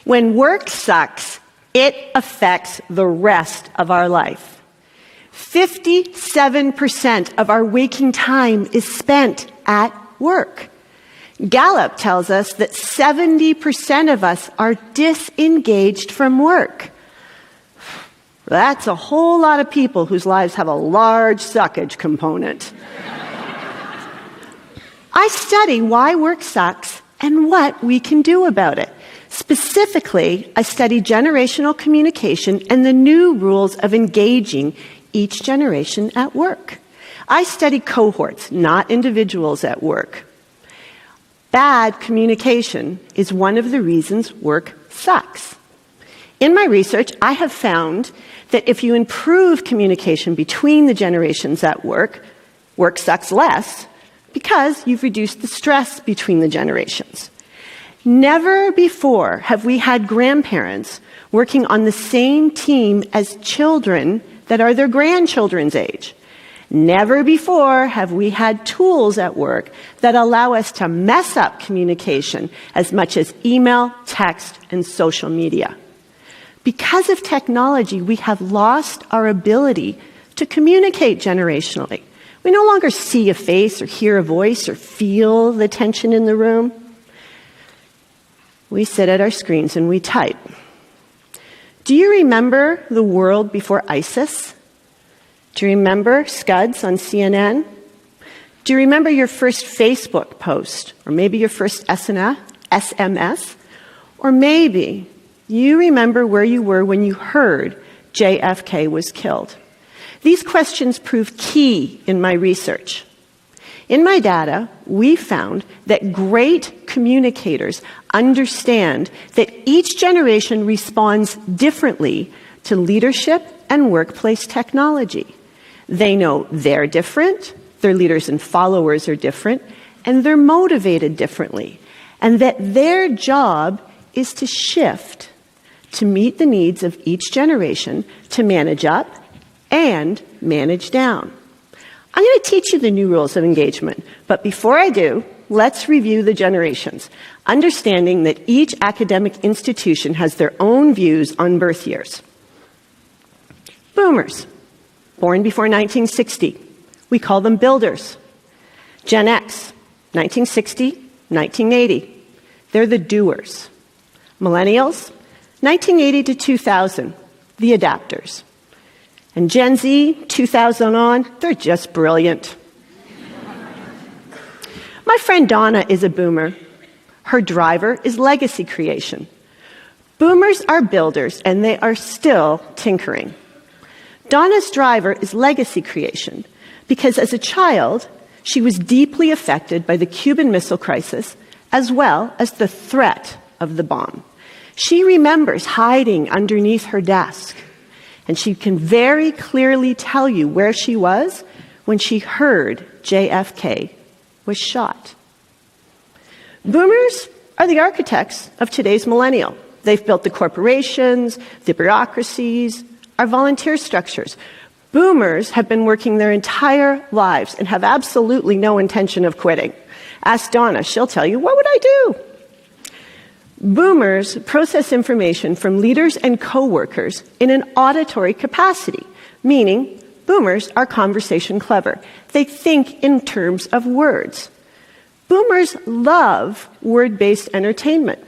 When work sucks, it affects the rest of our life. 57% of our waking time is spent at work. Gallup tells us that 70% of us are disengaged from work. That's a whole lot of people whose lives have a large suckage component. I study why work sucks and what we can do about it. Specifically, I study generational communication and the new rules of engaging each generation at work. I study cohorts, not individuals at work. Bad communication is one of the reasons work sucks. In my research, I have found that if you improve communication between the generations at work, work sucks less because you've reduced the stress between the generations. Never before have we had grandparents working on the same team as children that are their grandchildren's age. Never before have we had tools at work that allow us to mess up communication as much as email, text, and social media. Because of technology, we have lost our ability to communicate generationally. We no longer see a face or hear a voice or feel the tension in the room. We sit at our screens and we type. Do you remember the world before ISIS? Do you remember Scuds on CNN? Do you remember your first Facebook post? Or maybe your first SMS? Or maybe you remember where you were when you heard JFK was killed? These questions prove key in my research. In my data, we found that great communicators understand that each generation responds differently to leadership and workplace technology. They know they're different, their leaders and followers are different, and they're motivated differently, and that their job is to shift to meet the needs of each generation to manage up and manage down. I'm going to teach you the new rules of engagement, but before I do, let's review the generations, understanding that each academic institution has their own views on birth years. Boomers, born before 1960. We call them builders. Gen X, 1960, 1980. They're the doers. Millennials, 1980 to 2000, the adapters. And Gen Z, 2000 on, they're just brilliant. My friend Donna is a boomer. Her driver is legacy creation. Boomers are builders, and they are still tinkering. Donna's driver is legacy creation because as a child, she was deeply affected by the Cuban Missile Crisis as well as the threat of the bomb. She remembers hiding underneath her desk, and she can very clearly tell you where she was when she heard JFK was shot. Boomers are the architects of today's millennial. They've built the corporations, the bureaucracies, our volunteer structures. Boomers have been working their entire lives and have absolutely no intention of quitting. Ask Donna, she'll tell you, what would I do? Boomers process information from leaders and coworkers in an auditory capacity, meaning boomers are conversation clever. They think in terms of words. Boomers love word-based entertainment.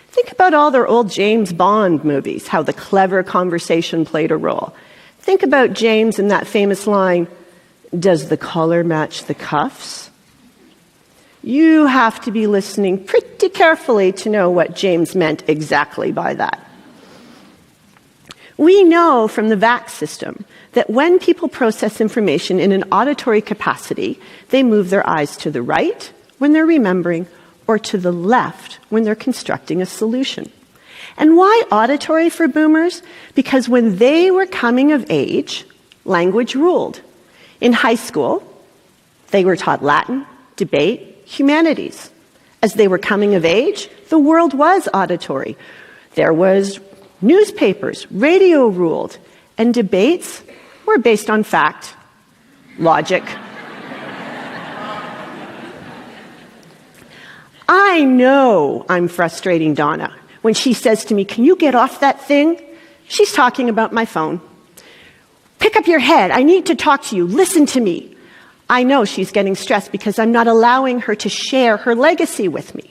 Think about all their old James Bond movies, how the clever conversation played a role. Think about James in that famous line, "Does the collar match the cuffs?" You have to be listening pretty carefully to know what James meant exactly by that. We know from the VAC system that when people process information in an auditory capacity, they move their eyes to the right when they're remembering or to the left when they're constructing a solution. And why auditory for boomers? Because when they were coming of age, language ruled. In high school, they were taught Latin, debate, humanities. As they were coming of age, the world was auditory. There was newspapers, radio ruled, and debates were based on fact, logic. I know I'm frustrating Donna when she says to me, "Can you get off that thing?" She's talking about my phone. "Pick up your head. I need to talk to you. Listen to me." I know she's getting stressed because I'm not allowing her to share her legacy with me.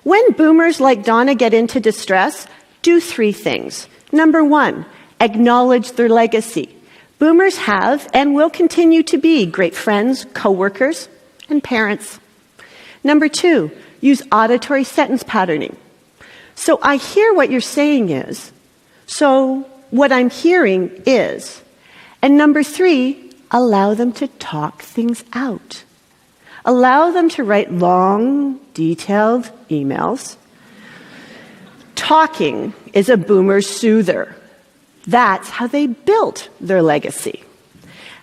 When boomers like Donna get into distress, do 3 things. Number 1, acknowledge their legacy. Boomers have and will continue to be great friends, coworkers, and parents. Number 2, use auditory sentence patterning. So I hear what you're saying is, so what I'm hearing is. And number 3, allow them to talk things out. Allow them to write long, detailed emails. Talking is a boomer's soother. That's how they built their legacy.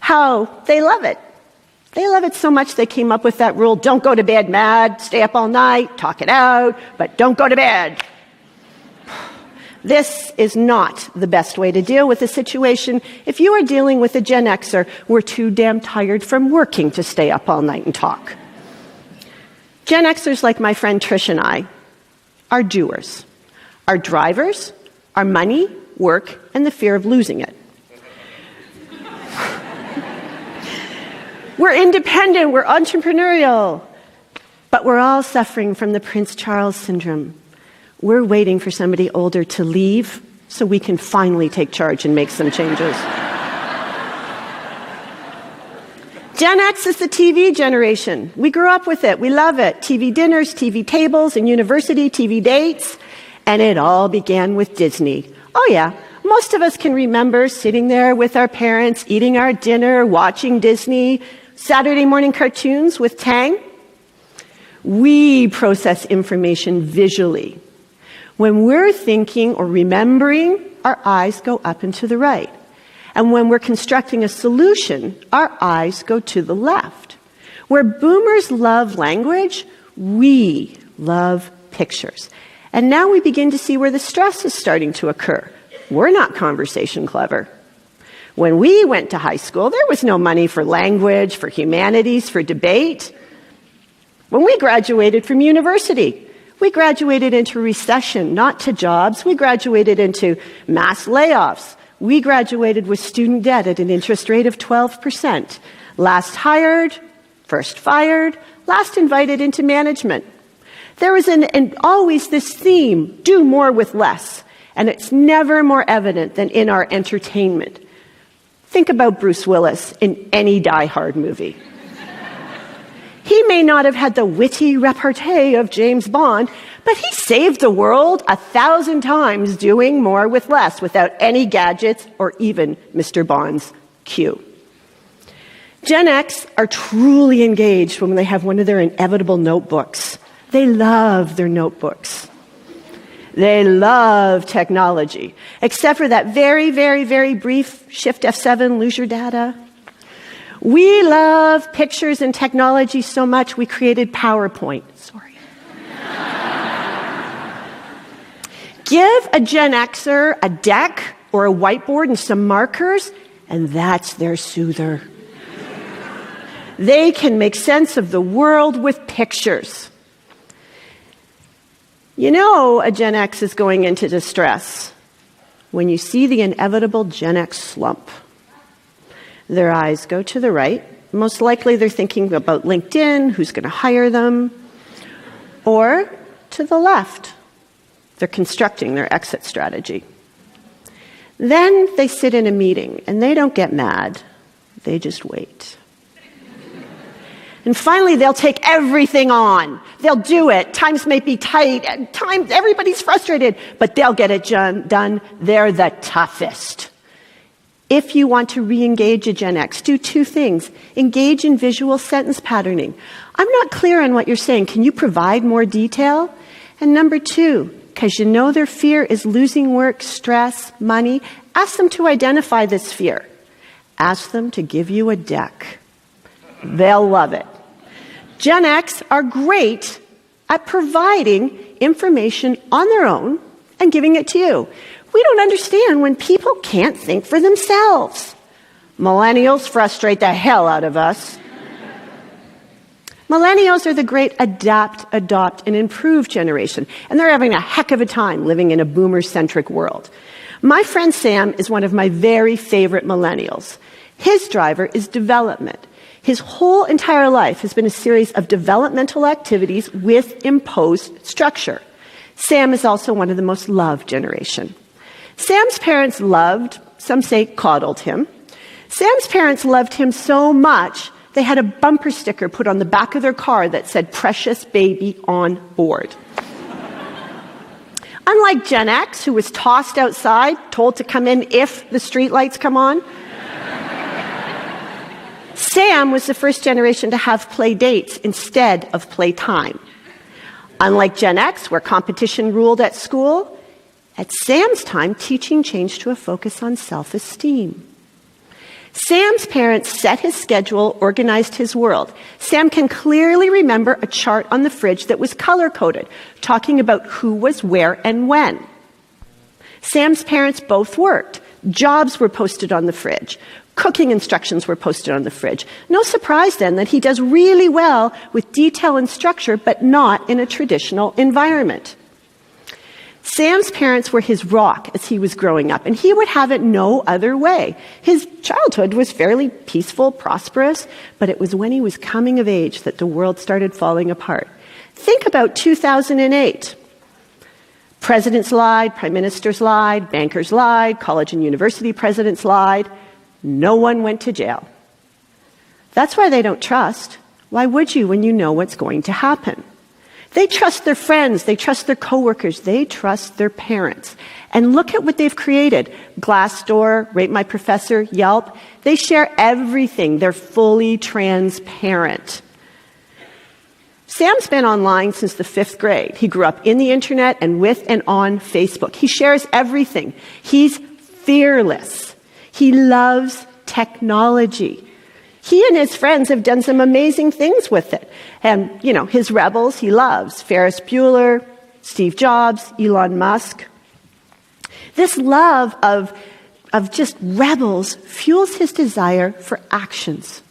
How they love it. They love it so much they came up with that rule, don't go to bed mad, stay up all night, talk it out, but don't go to bed. This is not the best way to deal with a situation. If you are dealing with a Gen Xer, we're too damn tired from working to stay up all night and talk. Gen Xers like my friend Trish and I are doers. Our drivers are money, work, and the fear of losing it. We're independent, we're entrepreneurial, but we're all suffering from the Prince Charles syndrome. We're waiting for somebody older to leave so we can finally take charge and make some changes. Gen X is the TV generation. We grew up with it. We love it. TV dinners, TV tables, and university TV dates. And it all began with Disney. Oh yeah, most of us can remember sitting there with our parents, eating our dinner, watching Disney, Saturday morning cartoons with Tang. We process information visually. When we're thinking or remembering, our eyes go up and to the right. And when we're constructing a solution, our eyes go to the left. Where boomers love language, we love pictures. And now we begin to see where the stress is starting to occur. We're not conversation clever. When we went to high school, there was no money for language, for humanities, for debate. When we graduated from university, we graduated into recession, not to jobs. We graduated into mass layoffs. We graduated with student debt at an interest rate of 12%. Last hired, first fired, last invited into management. There was always this theme, do more with less. And it's never more evident than in our entertainment. Think about Bruce Willis in any Die Hard movie. He may not have had the witty repartee of James Bond, but he saved the world 1,000 times doing more with less without any gadgets or even Mr. Bond's cue. Gen X are truly engaged when they have one of their inevitable notebooks. They love their notebooks. They love technology, except for that very, very, very brief Shift F7, lose your data. We love pictures and technology so much we created PowerPoint. Sorry. Give a Gen Xer a deck or a whiteboard and some markers, and that's their soother. They can make sense of the world with pictures. You know a Gen X is going into distress when you see the inevitable Gen X slump. Their eyes go to the right. Most likely they're thinking about LinkedIn, who's going to hire them. Or to the left. They're constructing their exit strategy. Then they sit in a meeting, and they don't get mad. They just wait. And finally, they'll take everything on. They'll do it. Times may be tight. Everybody's frustrated, but they'll get it done. They're the toughest. If you want to re-engage a Gen X, do 2 things. Engage in visual sentence patterning. I'm not clear on what you're saying. Can you provide more detail? And number 2, because you know their fear is losing work, stress, money, ask them to identify this fear. Ask them to give you a deck. They'll love it. Gen X are great at providing information on their own and giving it to you. We don't understand when people can't think for themselves. Millennials frustrate the hell out of us. Millennials are the great adapt, adopt, and improve generation, and they're having a heck of a time living in a boomer-centric world. My friend Sam is one of my very favorite millennials. His driver is development. His whole entire life has been a series of developmental activities with imposed structure. Sam is also one of the most loved generation. Sam's parents loved, some say coddled him. Sam's parents loved him so much, they had a bumper sticker put on the back of their car that said, "Precious baby on board." Unlike Gen X, who was tossed outside, told to come in if the streetlights come on, Sam was the first generation to have play dates instead of playtime. Unlike Gen X, where competition ruled at school, at Sam's time, teaching changed to a focus on self-esteem. Sam's parents set his schedule, organized his world. Sam can clearly remember a chart on the fridge that was color-coded, talking about who was where and when. Sam's parents both worked. Jobs were posted on the fridge. Cooking instructions were posted on the fridge. No surprise then that he does really well with detail and structure, but not in a traditional environment. Sam's parents were his rock as he was growing up, and he would have it no other way. His childhood was fairly peaceful, prosperous, but it was when he was coming of age that the world started falling apart. Think about 2008. Presidents lied, prime ministers lied, bankers lied, college and university presidents lied. No one went to jail. That's why they don't trust. Why would you when you know what's going to happen? They trust their friends, they trust their coworkers, they trust their parents. And look at what they've created. Glassdoor, Rate My Professor, Yelp. They share everything. They're fully transparent. Sam's been online since the 5th grade. He grew up in the internet and with and on Facebook. He shares everything. He's fearless. He loves technology. He and his friends have done some amazing things with it. And, his rebels he loves. Ferris Bueller, Steve Jobs, Elon Musk. This love of just rebels fuels his desire for actions.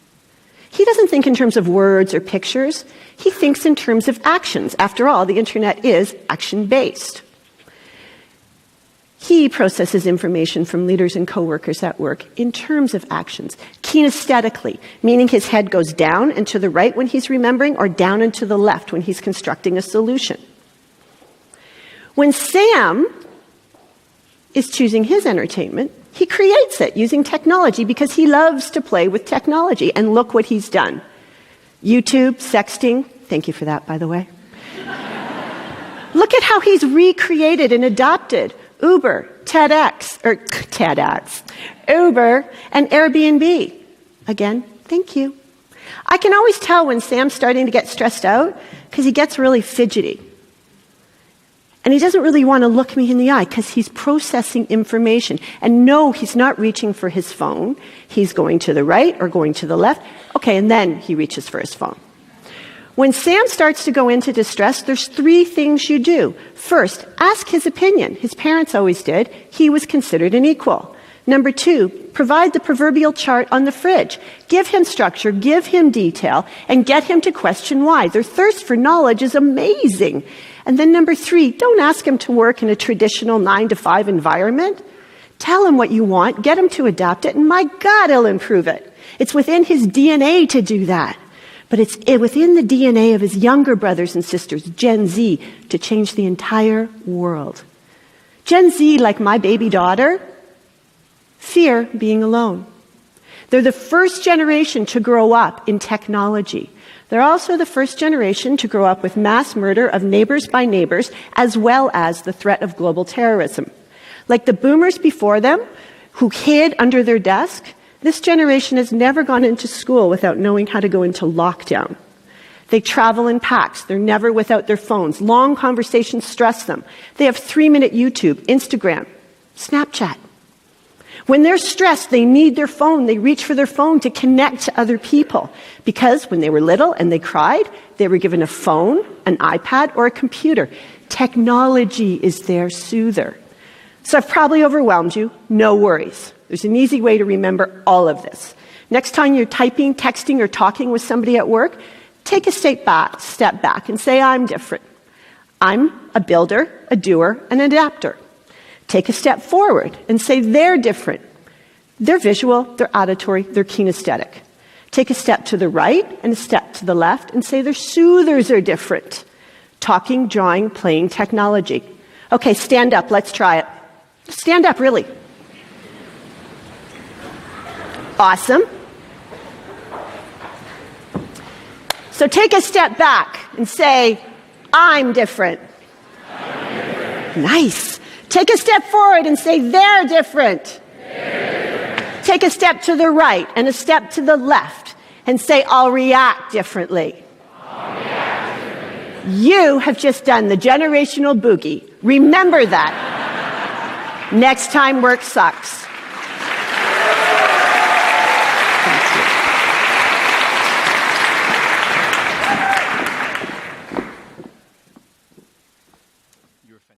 He doesn't think in terms of words or pictures. He thinks in terms of actions. After all, the internet is action-based. He processes information from leaders and coworkers at work in terms of actions, kinesthetically, meaning his head goes down and to the right when he's remembering, or down and to the left when he's constructing a solution. When Sam is choosing his entertainment, he creates it using technology because he loves to play with technology. And look what he's done. YouTube, sexting. Thank you for that, by the way. Look at how he's recreated and adopted Uber, Uber, and Airbnb. Again, thank you. I can always tell when Sam's starting to get stressed out because he gets really fidgety. And he doesn't really want to look me in the eye because he's processing information. And no, he's not reaching for his phone. He's going to the right or going to the left. Okay, and then he reaches for his phone. When Sam starts to go into distress, there's 3 things you do. First, ask his opinion. His parents always did. He was considered an equal. Number 2, provide the proverbial chart on the fridge. Give him structure, give him detail, and get him to question why. Their thirst for knowledge is amazing. And then number 3, don't ask him to work in a traditional 9-to-5 environment. Tell him what you want, get him to adapt it, and my God, he'll improve it. It's within his DNA to do that. But it's within the DNA of his younger brothers and sisters, Gen Z, to change the entire world. Gen Z, like my baby daughter, fear being alone. They're the first generation to grow up in technology. They're also the first generation to grow up with mass murder of neighbors by neighbors, as well as the threat of global terrorism. Like the boomers before them, who hid under their desk, this generation has never gone into school without knowing how to go into lockdown. They travel in packs. They're never without their phones. Long conversations stress them. They have 3-minute YouTube, Instagram, Snapchat. When they're stressed, they need their phone. They reach for their phone to connect to other people. Because when they were little and they cried, they were given a phone, an iPad, or a computer. Technology is their soother. So I've probably overwhelmed you. No worries. There's an easy way to remember all of this. Next time you're typing, texting, or talking with somebody at work, Take a step back and say, I'm different. I'm a builder, a doer, and an adapter. Take a step forward and say they're different. They're visual, they're auditory, they're kinesthetic. Take a step to the right and a step to the left and say their soothers are different. Talking, drawing, playing, technology. Okay, stand up, let's try it. Stand up, really. Awesome. So take a step back and say, I'm different. Nice. Take a step forward and say, they're different. Take a step to the right and a step to the left and say, I'll react differently. You have just done the generational boogie. Remember that. Next time work sucks.